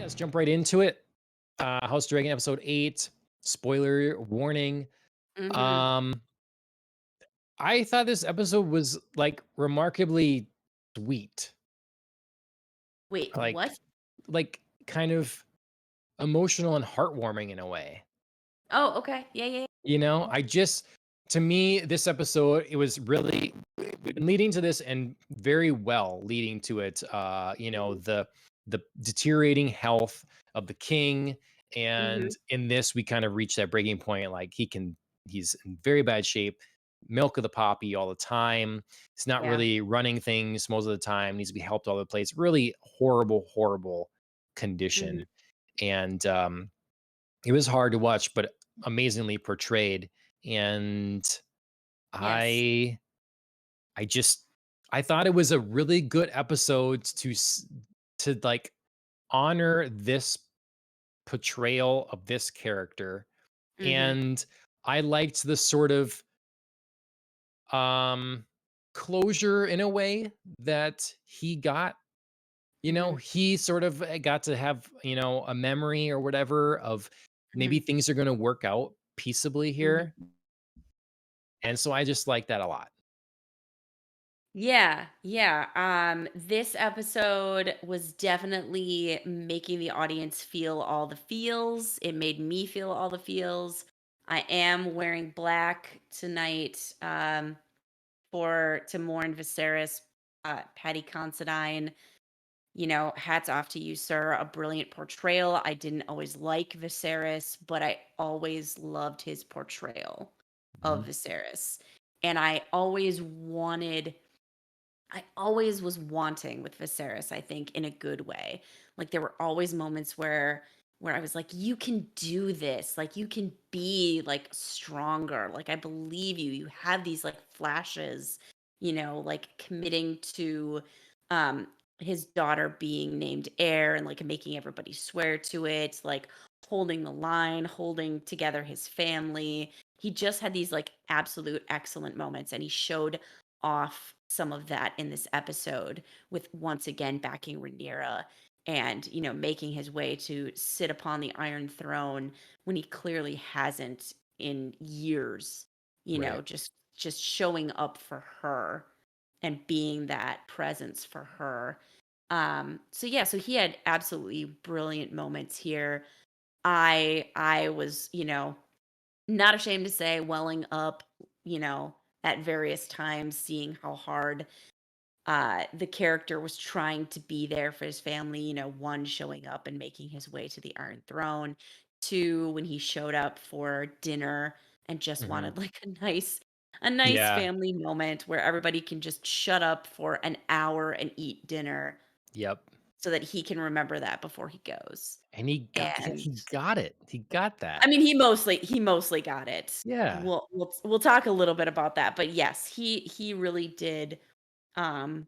Let's jump right into it. House Dragon episode 8. Spoiler warning. Mhm. Um, I thought this episode was like remarkably sweet. Wait, Like what? like kind of emotional and heartwarming in a way. Oh, okay. Yeah, yeah, yeah. I just to me, this episode, it was really leading to this and very well leading to it. Mhm. The deteriorating health of the king. Mhm. And in this, we kind of reach that breaking point. Like he's in very bad shape, milk of the poppy all the time. He's not Yeah. really running things most of the time, needs to be helped all over the place. Really horrible, horrible Mhm. condition. And it was hard to watch, but amazingly portrayed. And Yes. I I just I thought it was a really good episode to like honor this portrayal of this character. Mhm. And I liked the sort of um closure in a way that he got. Mhm. He sort of got to have, a memory or whatever of maybe Mhm. things are going to work out peaceably Mhm. here. And so I just like that a lot. Yeah, yeah. This episode was definitely making the audience feel all the feels. It made me feel all the feels. I am wearing black tonight, for to mourn Viserys, Patty Considine. Hats off to you, sir. A brilliant portrayal. I didn't always like Viserys, but I always loved his portrayal of Mhm. Viserys. And I always was wanting with Viserys, I think, in a good way. Like there were always moments where I was like, you can do this. Like you can be like stronger. Like I believe you. You have these like flashes, like committing to um his daughter being named heir and like making everybody swear to it, like holding the line, holding together his family. He just had these like absolute excellent moments and he showed off some of that in this episode with once again backing Rhaenyra and making his way to sit upon the Iron Throne when he clearly hasn't in years. Right. Just showing up for her and being that presence for her. So yeah, so he had absolutely brilliant moments here. I was, not ashamed to say welling up, you know, at various times, seeing how hard the character was trying to be there for his family. One, showing up and making his way to the Iron Throne. Two, when he showed up for dinner and just Mhm. wanted like a nice Yeah. family moment where everybody can just shut up for an hour and eat dinner Yep. so that he can remember that before he goes. And And he got it. He got I that. mean, he mostly got it. Yeah. We'll talk a little bit about that, but yes, he really did, um,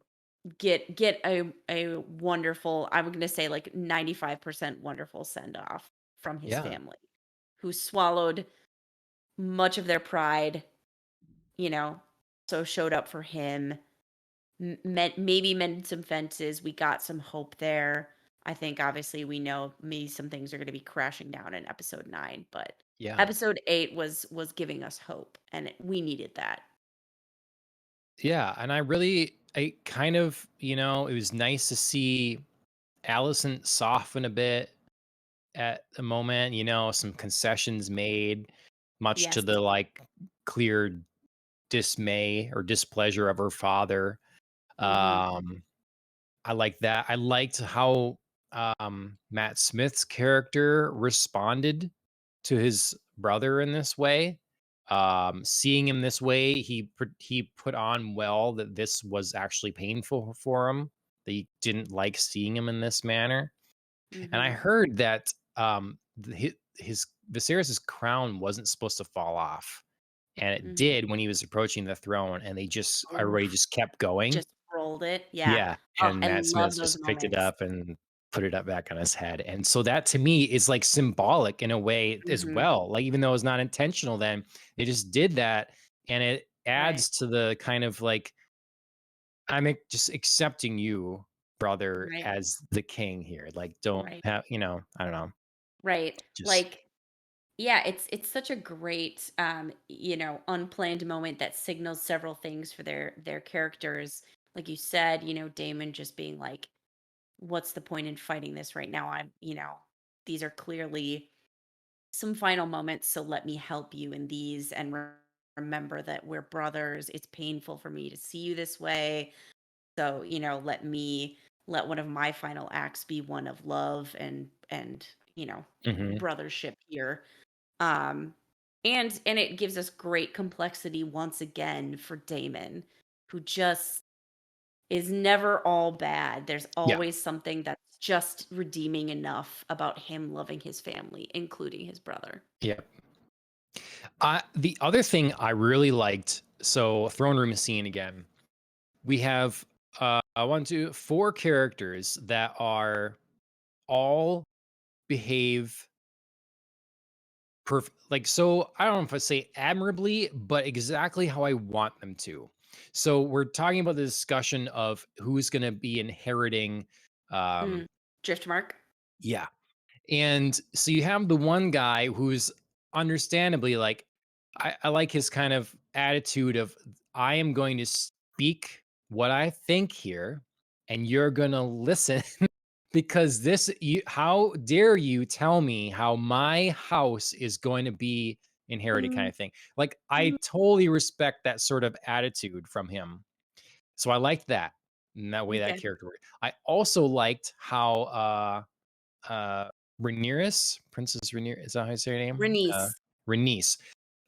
get a wonderful, I'm gonna say, like, 95% wonderful send off from his Yeah. family, who swallowed much of their pride, you know, so showed up for him, maybe mended some fences. We got some hope there. I think obviously we know maybe some things are going to be crashing down in episode 9, but Yeah. episode 8 was giving us hope and we needed that. Yeah, and I kind of, it was nice to see Allison soften a bit at the moment, some concessions made, much to Yes. the, like, clear dismay or displeasure of her father. Mhm. Um, I like that. I liked how, Matt Smith's character responded to his brother in this way. Seeing him this way, he put on well that this was actually painful for him, that he didn't like seeing him in this manner. And I Mhm. heard that, his Viserys's crown wasn't supposed to fall off, and it Mhm. did when he was approaching the throne, and everybody Oof. just kept going. Just rolled it. Yeah. Yeah, Oh, and I Matt love Smith those just picked it moments. up and put it up back on his head, and so that to me is, like, symbolic in a way as Mhm. well, like, even though it's not intentional then, they just did that, and it Right. adds to the kind of, like, just accepting you," brother Right. as the king here. Like, don't Right. have, I don't know. Right. Just Like, yeah, it's such a great unplanned moment that signals several things for their characters. Like you said, Damon just being like, what's the point in fighting this right now? These are clearly some final moments, so let me help you in these and remember that we're brothers. It's painful for me to see you this way. So, let one of my final acts be one of love and mhm, brothership here. Um and it gives us great complexity once again for Damon, who just is never all bad. There's yeah, always something that's just redeeming enough about him loving his family, including his brother. yeah. The other thing I really liked, so throne room scene again. We have one, two, four characters that are all behave like, so I don't know if I say admirably, but exactly how I want them to. So we're talking about the discussion of who's going to be inheriting. Mm. Um, Driftmark. yeah, and so you have the one guy who's understandably like, I like his kind of attitude of, I am going to speak what I think here, and you're gonna listen because how dare you tell me how my house is going to be inherited kind Mhm. of thing. Like, I totally respect that sort of attitude from him. So I liked that. And that way that Okay. character worked. I also liked how Rhaenyra, Princess Rhaenyra, is that how you say her name? Renice. Rhaenys.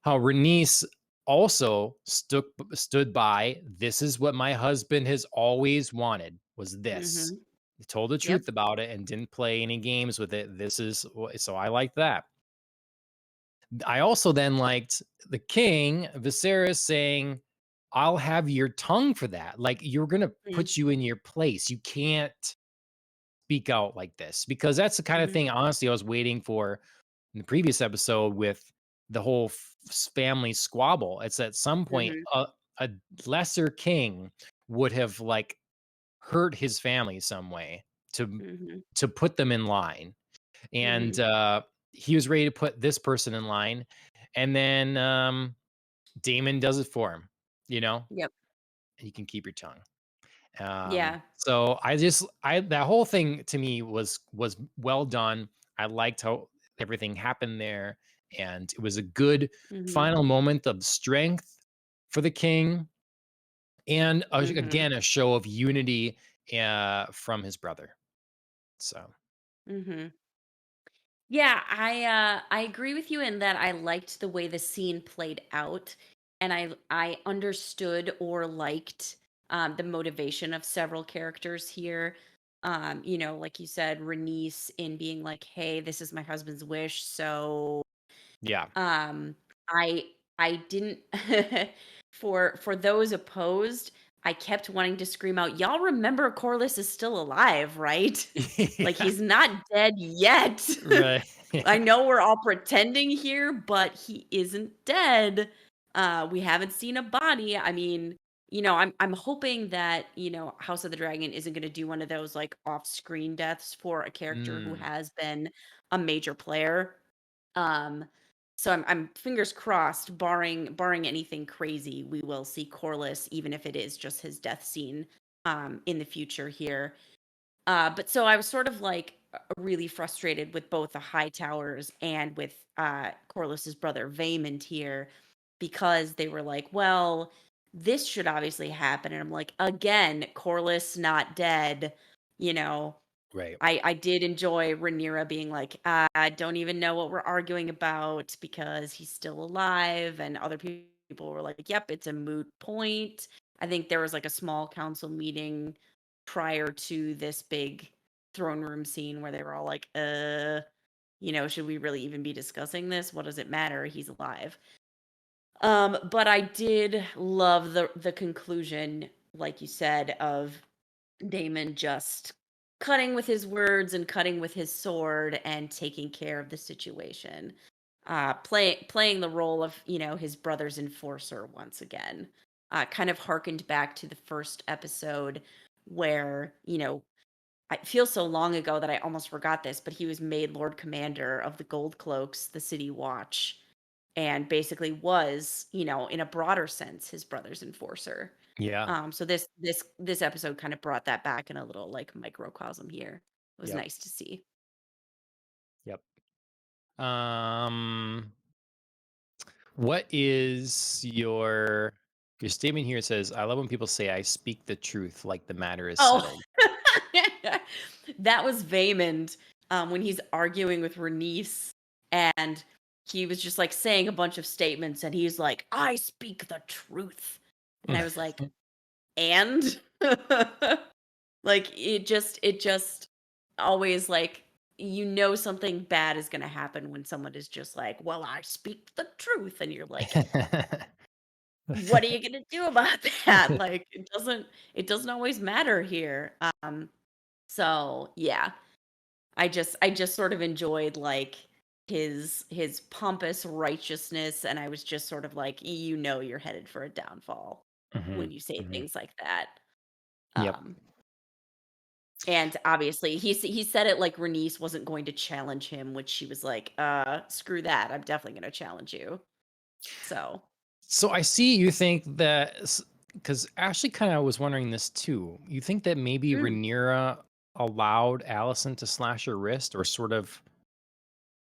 How Rhaenys also stood by, this is what my husband has always wanted, was this. Mhm. He told the Yep. truth about it and didn't play any games with it. So I like that. I also then liked the king, Viserys, saying, I'll have your tongue for that. Like, you're gonna Mm. put you in your place. You can't speak out like this, because that's the kind of Mhm. thing, honestly, I was waiting for in the previous episode with the whole family squabble. It's at some point Mhm. a lesser king would have like hurt his family some way to Mhm. put them in line, and Mhm. he was ready to put this person in line, and then Damon does it for him. You know, Yep. you can keep your tongue. Yeah. So I that whole thing to me was well done. I liked how everything happened there, and it was a good Mhm. final moment of strength for the king, and Mhm. again a show of unity from his brother. So Mhm. Yeah, I agree with you in that I liked the way the scene played out, and I understood or liked the motivation of several characters here. Like you said, Renice in being like, "Hey, this is my husband's wish," so yeah, Um, I didn't for those opposed, I kept wanting to scream out, "Y'all remember Corliss is still alive, right? Like, yeah, he's not dead yet." right, I yeah, know we're all pretending here, but he isn't dead. We haven't seen a body. I mean, I'm hoping that, House of the Dragon isn't gonna do one of those, like, off-screen deaths for a character who mm, has been a major player. Um, so I'm fingers crossed, barring anything crazy, we will see Corliss, even if it is just his death scene, in the future here. But so I was sort of like really frustrated with both the High Towers and with Corliss's brother Vaymond here, because they were like, well, this should obviously happen. And I'm like, again, Corliss not dead, you know. right, I did enjoy Rhaenyra being like, "I don't even know what we're arguing about because he's still alive," and other people were like, "Yep, it's a moot point." I think there was like a small council meeting prior to this big throne room scene where they were all like, should we really even be discussing this? What does it matter? He's alive." But I did love the conclusion, like you said, of Damon just cutting with his words and cutting with his sword and taking care of the situation. Playing the role of, his brother's enforcer once again. Kind of harkened back to the first episode where, I feel so long ago that I almost forgot this, but he was made Lord Commander of the Gold Cloaks, the City Watch, and basically was, in a broader sense, his brother's enforcer. Yeah. So this episode kind of brought that back in a little like microcosm here. It was Yep. nice to see. Yep. Um, what is your statement here? It says, "I love when people say I speak the truth, like the matter is Oh, settled." that was Vaymond, when he's arguing with Renice, and he was just like saying a bunch of statements, and he's like, "I speak the truth," and I was like, "And?" Like, it just always, like, something bad is gonna happen when someone is just like, "Well, I speak the truth," and you're like, "What are you gonna do about that?" Like, it doesn't always matter here. So, yeah, I just sort of enjoyed, like, his pompous righteousness, and I was just sort of like, you're headed for a downfall Mhm, when you say mhm. things like that." Yep. Um And obviously, he said it like Renice wasn't going to challenge him, which she was like, screw that. I'm definitely gonna challenge you." So So I see you think that because Ashley kind of was wondering this too. You think that maybe Mm. Rhaenyra allowed Allison to slash her wrist, or sort of?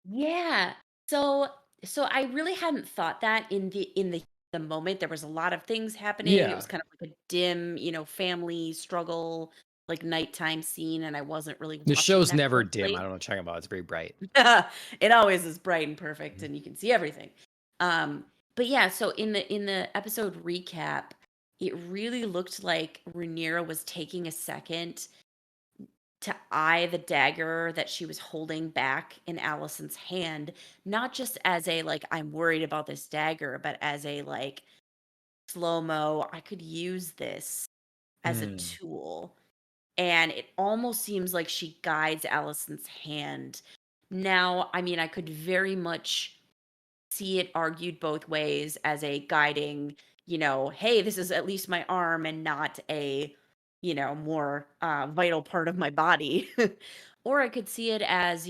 Yeah. So so I really hadn't thought that in the moment. There was a lot of things happening. It was Yeah. kind of like a dim, family struggle, like nighttime scene, and I wasn't really The watching show's that never dim. I closely. don't know what you're talking about. It's very bright. It always is bright and perfect Mhm. and you can see everything. Um, but yeah, so in the episode recap, it really looked like Rhaenyra was taking a second to eye the dagger that she was holding back in Allison's hand, not just as a like I'm worried about this dagger, but as a like slow-mo, I could use this as a Mm, tool. And it almost seems like she guides Allison's hand. Now, I mean, I could very much see it argued both ways as a guiding, hey, this is at least my arm and not a, more vital part of my body. Or I could see it as,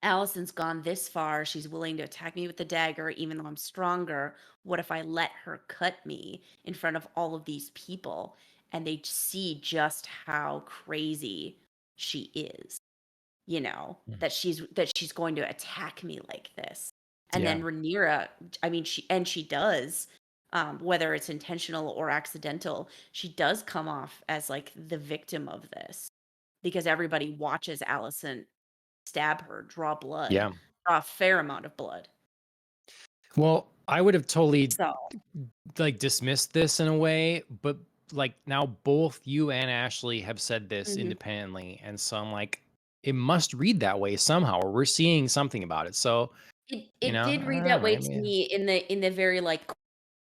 Allison's gone this far. She's willing to attack me with the dagger, even though I'm stronger. What if I let her cut me in front of all of these people and they see just how crazy she is? mm. That she's going to attack me like this. And Yeah. then Rhaenyra, I mean, she does, whether it's intentional or accidental, she does come off as like the victim of this because everybody watches Allison stab her, draw blood, Yeah. draw a fair amount of blood. Well, I would have totally So like dismissed this in a way, but like now both you and Ashley have said this mhm. independently. And so I'm like, it must read that way somehow, or we're seeing something about it. So, It I did read don't that know. way I to mean, me in the very, like,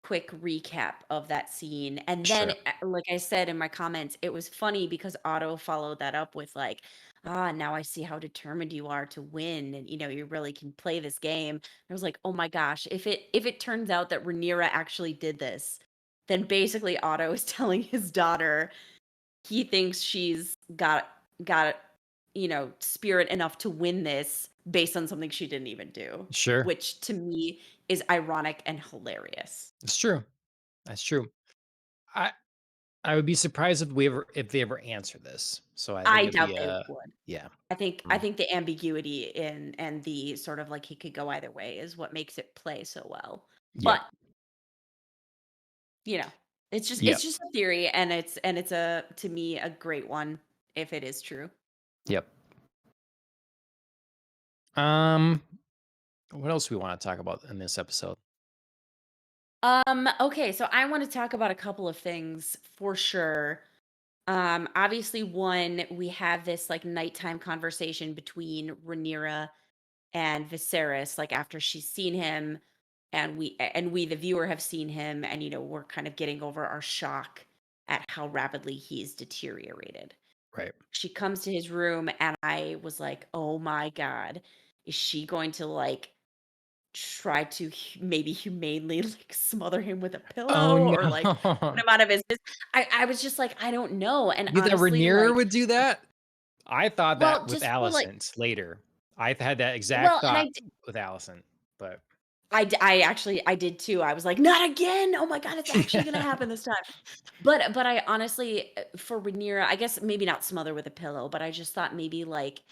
quick recap of that scene, and then, sure. like I said in my comments, it was funny because Otto followed that up with, like, "Ah, now I see how determined you are to win, and, you really can play this game." I was like, "Oh my gosh, if it turns out that Rhaenyra actually did this, then basically Otto is telling his daughter he thinks she's got spirit enough to win this based on something she didn't even do, Sure. which to me is ironic and hilarious. It's true. That's true. I I would be surprised if they ever answer this. So I think I it'd doubt be they a would. yeah. I Mm, think the ambiguity in and the sort of like he could go either way is what makes it play so well. yep. But, you know, it's Yep. just a theory and it's a to me a great one if it is true. Yep. Um, what else do we want to talk about in this episode? Okay, so I want to talk about a couple of things for sure. Obviously, one, we have this like nighttime conversation between Rhaenyra and Viserys, like after she's seen him, and we, the viewer, have seen him, and we're kind of getting over our shock at how rapidly he's deteriorated. Right. She comes to his room, and I was like, "Oh my god, is she going to like try to maybe humanely like smother him with a Oh pillow or like put no. him out of his I was just like, I don't know. And You thought honestly, Rhaenyra like would do that? I thought Well, that with just for, like Alicent later. I've had that exact well, and thought with Alicent, but I actually I did too. I was like, "Not again! Oh my god, it's actually gonna yeah. happen this time." But I honestly, for Rhaenyra, I guess maybe not smother with a pillow, but I just thought maybe, like,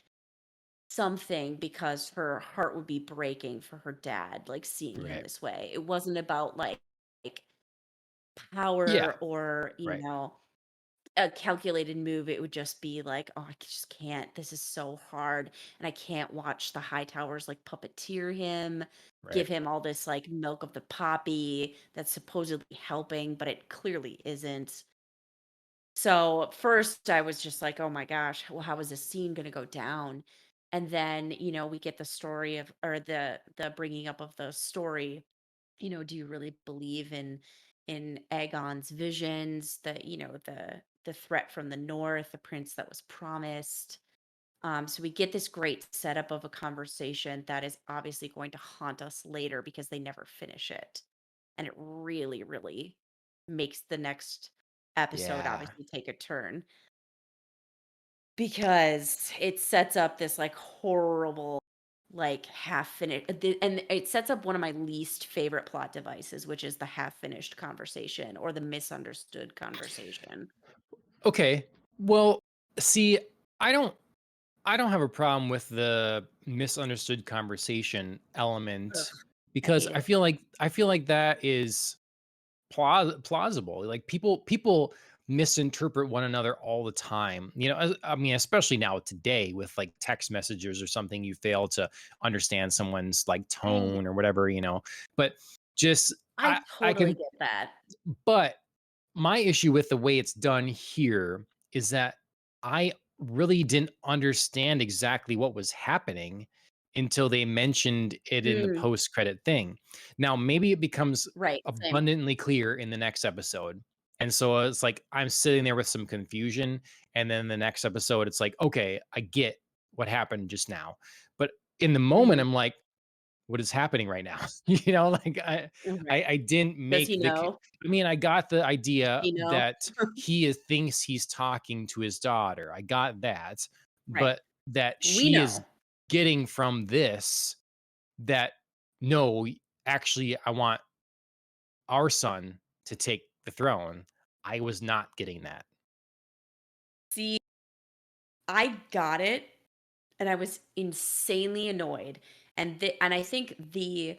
something because her heart would be breaking for her dad, like, seeing him Right. this way. It wasn't about, like, Yeah, power or, right. a calculated move. It would just be like, "Oh, I just can't. This is so hard, and I can't watch the high towers like puppeteer him, give Right. him all this like milk of the poppy that's supposedly helping, but it clearly isn't." So at first I was just like, "Oh my gosh, well, how is this scene going to go down?" And then, we get the story of or the bringing up of the story. Do you really believe in Aegon's visions, the threat from the north, the prince that was promised? So we get this great setup of a conversation that is obviously going to haunt us later because they never finish it. And it really, really makes the next episode Yeah. obviously take a turn because it sets up this like horrible like half finished and it sets up one of my least favorite plot devices, which is the half finished conversation or the misunderstood conversation. Okay. Well, see, I don't I don't have a problem with the misunderstood conversation Ugh, element I because hate it. I feel like that is plausible. Like people misinterpret one another all the time. I mean, especially now today with like text messages or something, you fail to understand someone's like I tone or whatever. But just I I totally can, get that. but my issue with the way it's done here is that I really didn't understand exactly what was happening until they mentioned it in the Mm, post-credit thing. Now, maybe it becomes right, same. abundantly clear in the next episode. And so it's like I'm sitting there with some confusion. And then the next episode, it's like, okay, I get what happened just now. But in the moment, Mhm, I'm like, what is happening right now? Like right. I didn't Does he make know? I mean, I got the Does idea he know? that thinks he's talking to his daughter. I got that, Right. but that We she is know. getting from this that no, actually, I want our son to take the throne. I was not getting that. See, I got it, and I was insanely annoyed, and I think the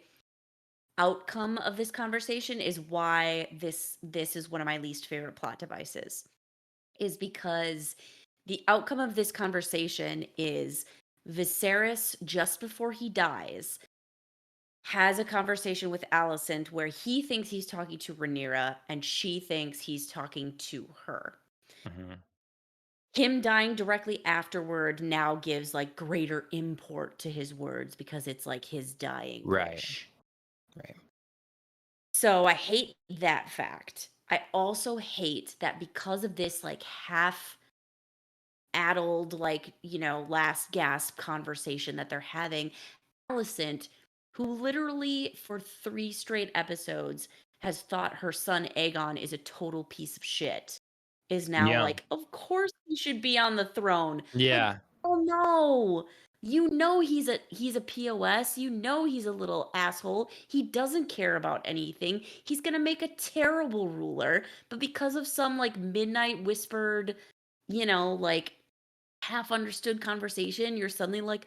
outcome of this conversation is why this is one of my least favorite plot devices, is because the outcome of this conversation is Viserys, just before he dies, has a conversation with Alicent where he thinks he's talking to Rhaenyra and she thinks he's talking to her. Mhm. Him dying directly afterward now gives like greater import to his words because it's like his dying Right, wish. right. So I hate that fact. I also hate that because of this like half addled, like, last gasp conversation that they're having, Alicent, who literally for 3 straight episodes has thought her son Aegon is a total piece of shit, is now Yeah, like, "Of course he should be on the throne." Like, yeah, "Oh, no. He's a POS, he's a little asshole, he doesn't care about anything, he's gonna make a terrible ruler, but because of some, like, midnight whispered, like, half understood conversation, you're suddenly like,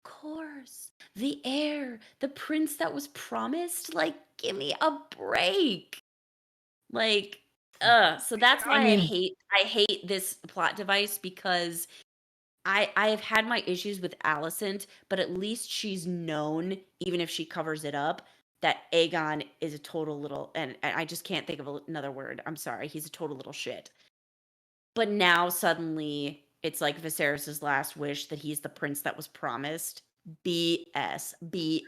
course. The heir, the prince that was promised, like, give me a break. Like, so that's I why mean, I hate this plot device because I have had my issues with Alicent, but at least she's known, even if she covers it up, that Aegon is a total little and I just can't think of another word. I'm sorry. He's a total little shit. But now suddenly it's like Viserys's last wish that he's the prince that was promised. BS,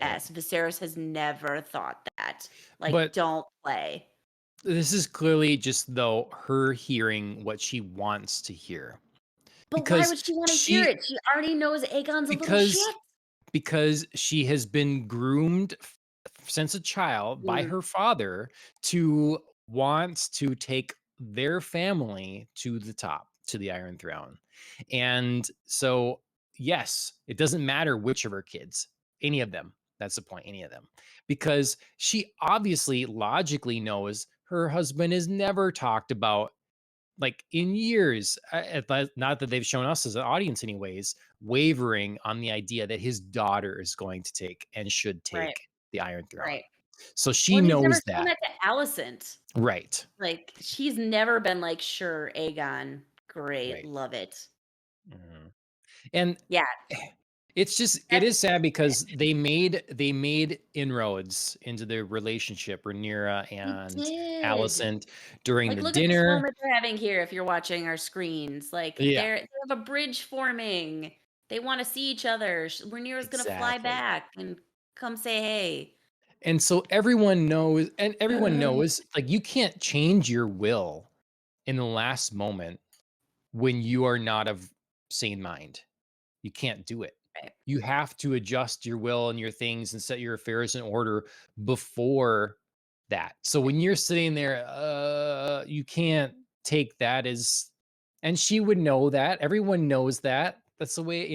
right. BS. Viserys has never thought that. Like, But don't play. this is clearly just though her hearing what she wants to hear But why because would she want to hear she it? She already knows Aegon's a little because shit. she has been groomed since a child by Mm, her father to want to take their family to the top. to the Iron Throne. And so, yes, it doesn't matter which of her kids, any of them. That's the point, any of them. Because she obviously logically knows her husband is never talked about like in years, not that they've shown us as an audience, anyways, wavering on the idea that his daughter is going to take and should Right, take the Iron right. Throne. So Well, she and he's never knows shown that. that to Alicent. Right. Like, she's never been like, "Sure, Aegon, great, Right. love it." Mhm. And Yeah, it's just it that's is sad because they made inroads into their relationship, Rhaenyra they and did. Alicent during Like, the look at this dinner. moment they're having here if you're watching our screens. Like, Yeah, they have a bridge forming. They wanna see each other. Rhaenyra's gonna fly exactly. back and come say hey. And so everyone knows, like, you can't change your will in the last moment when you are not of sane mind. You can't do it. Right, You have to adjust your will and your things and set your affairs in order before that. So when you're sitting there, you can't take that as, and she would know that. Everyone knows that. That's the way,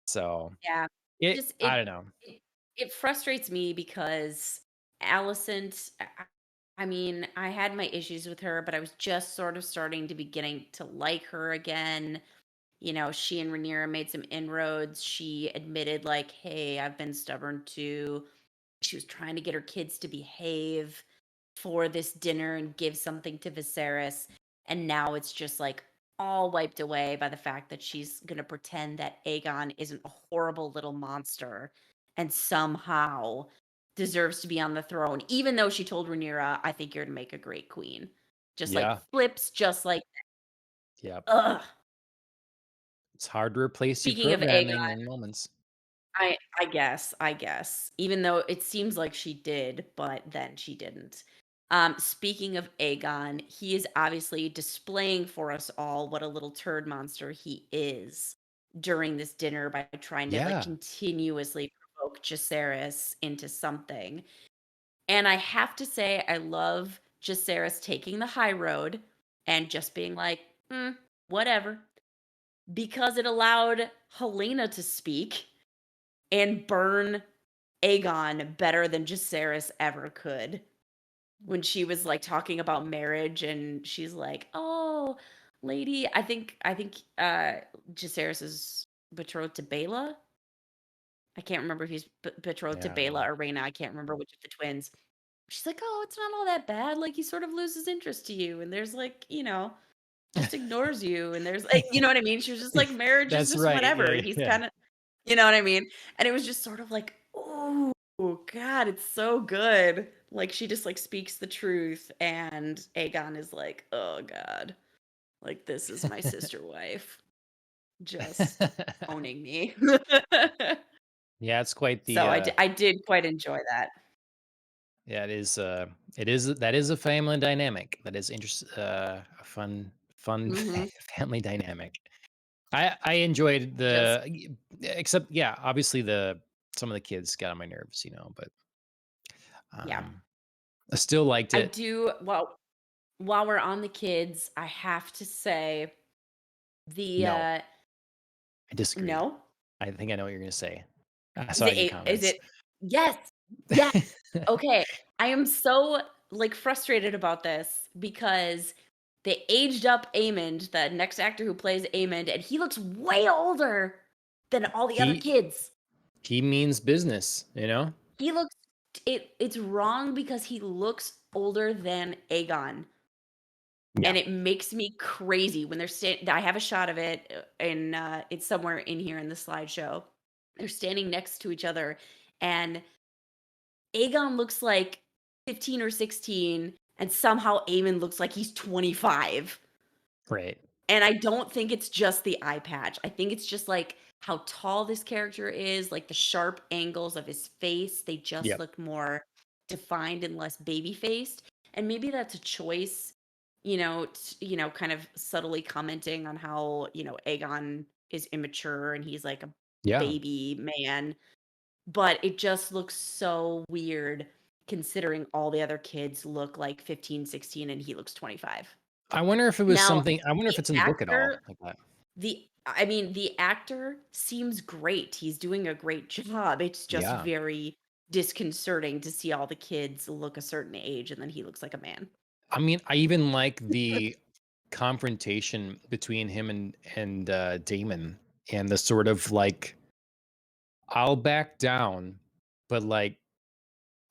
So yeah. it Just I don't know. it it frustrates me because Alicent I mean, I had my issues with her, but I was just sort of starting to beginning to like her again. You know, she and Rhaenyra made some inroads. She admitted, like, "Hey, I've been stubborn too." She was trying to get her kids to behave for this dinner and give something to Viserys. And now it's just like all wiped away by the fact that she's going to pretend that Aegon isn't a horrible little monster and somehow deserves to be on the throne, even though she told Rhaenyra, "I think you're to make a great queen." Just like Yeah. flips, just like, Yep. ugh. It's hard to replace your Speaking of programming Aegon, in moments. I guess, even though it seems like she did, but then she didn't. Speaking of Aegon, he is obviously displaying for us all what a little turd monster he is during this dinner by trying to like Yeah. continuously provoke Jacaerys into something. And I have to say, I love Jacaerys taking the high road and just being like, whatever, because it allowed Helena to speak and burn Aegon better than Jacaerys ever could. When she was, like, talking about marriage and she's like, "Oh, lady," I think Jacaerys is betrothed to Baela? I can't remember if he's betrothed to Yeah, I don't Baela know. or Rhaena, I can't remember which of the twins. She's like, "Oh, it's not all that bad, like, he sort of loses interest to you, and there's, like, just ignores you, and there's" like, you know what I mean? She was just like, "Marriage is That's just right. whatever," Yeah, and he's yeah. kinda you know what I mean? And it was just sort of like, "Ooh, God, it's so good." Like, she just, like, speaks the truth, and Aegon is like, "Oh god, like, this is my sister wife just owning me." Yeah, it's quite the, So I did quite enjoy that. yeah, that is a family dynamic. That is a fun Mhm. family dynamic. I enjoyed Just except, yeah, obviously some of the kids got on my nerves, but, yeah. um, I still liked I it. do while we're on the kids, I have to say the, No, I disagree. no? I think I know what you're gonna say. I Is saw it it in your a is comments. it Yes! Yes! Okay, I am so, like, frustrated about this because they aged up Aemond, the next actor who plays Aemond, and he looks way older than all the other He kids. he means business, you know? He looks it's wrong because he looks older than Aegon, and Yeah. it makes me crazy when I have a shot of it, and, it's somewhere in here in the slideshow. They're standing next to each other, and Aegon looks like 15 or 16, and somehow Aemon looks like he's 25. Right. And I don't think it's just the eye patch. I think it's just, like, how tall this character is, like, the sharp angles of his face, they just Yep. look more defined and less baby-faced, and maybe that's a choice, kind of subtly commenting on how, Aegon is immature and he's like a Yeah. baby man. But it just looks so weird considering all the other kids look like 15, 16, and he looks 25. I wonder if it was Now, something I wonder the if it's in the book at all actor like that. the actor seems great. He's doing a great job. It's just Yeah. very disconcerting to see all the kids look a certain age and then he looks like a man. I mean, I even like the confrontation between him and Damon and the sort of like, "I'll back down, but, like,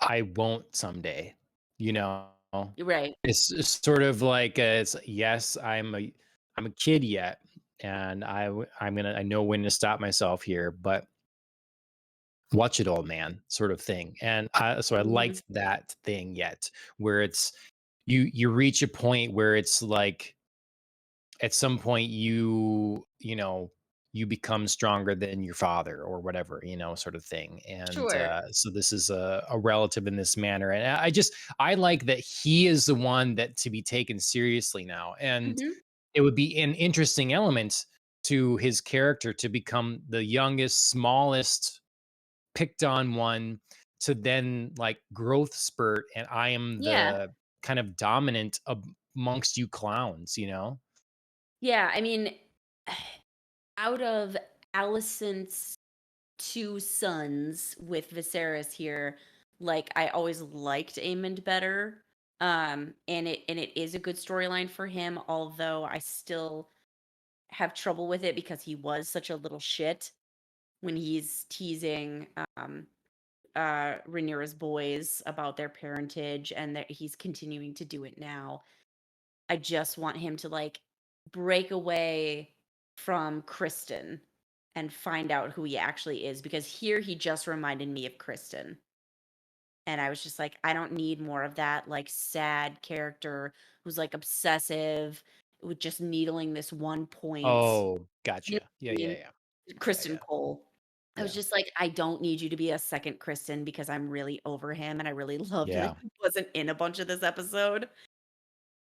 I won't someday," you know? Right. It's sort of like, it's, "Yes, I'm a kid yet, and I know when to stop myself here, but watch it all, man," sort of thing, and I Mhm. liked that thing yet, where it's you reach a point where it's like, at some point you become stronger than your father or whatever, sort of thing. And Sure. so this is a relative in this manner, and I like that he is the one that to be taken seriously now. And Mhm. it would be an interesting element to his character to become the youngest, smallest, picked on one, to then like growth spurt, and I am Yeah. the kind of dominant amongst you clowns. Yeah, I mean, out of Alicent's 2 sons with Viserys here, like, I always liked Aemond better, and it is a good storyline for him, although I still have trouble with it because he was such a little shit when he's teasing, Rhaenyra's boys about their parentage, and that he's continuing to do it now. I just want him to, like, break away from Kristen and find out who he actually is, because here he just reminded me of Kristen, and I was just like, "I don't need more of that, like, sad character who's, like, obsessive with just needling this one point." Oh, You know gotcha. Yeah, what I yeah, mean? yeah. Yeah, Kristen yeah. Cole. I was Yeah. just like, "I don't need you to be a second Kristen because I'm really over him, and I really loved that Yeah. he wasn't in a bunch of this episode."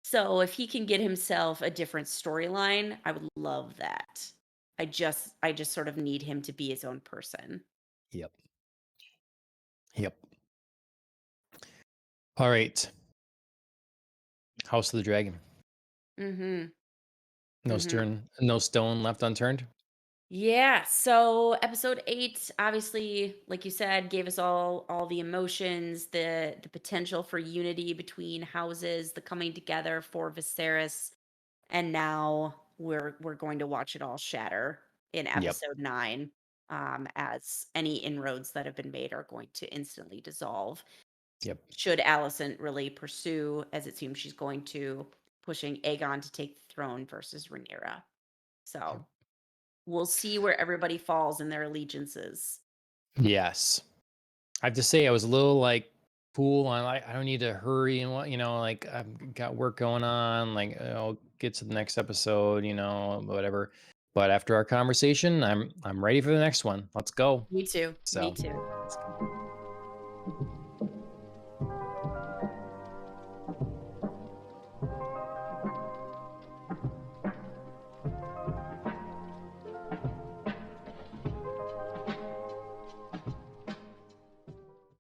So, if he can get himself a different storyline, I would love that. I just sort of need him to be his own person. Yep. Yep. All right. House of the Dragon. Mhm. No Mhm. stone, no stone left unturned. Yeah, so episode 8 obviously, like you said, gave us all the emotions, the potential for unity between houses, the coming together for Viserys, and now we're going to watch it all shatter in Yep. episode 9, as any inroads that have been made are going to instantly dissolve. Yep. Should Alicent really pursue, as it seems she's going to, pushing Aegon to take the throne versus Rhaenyra. Yep. So we'll see where everybody falls in their allegiances. Yes. I have to say I was a little like, cool. I don't need to hurry and like I've got work going on. Like, I'll get to the next episode, whatever. But after our conversation, I'm ready for the next one. Let's go. Me too. Me So too. let's go.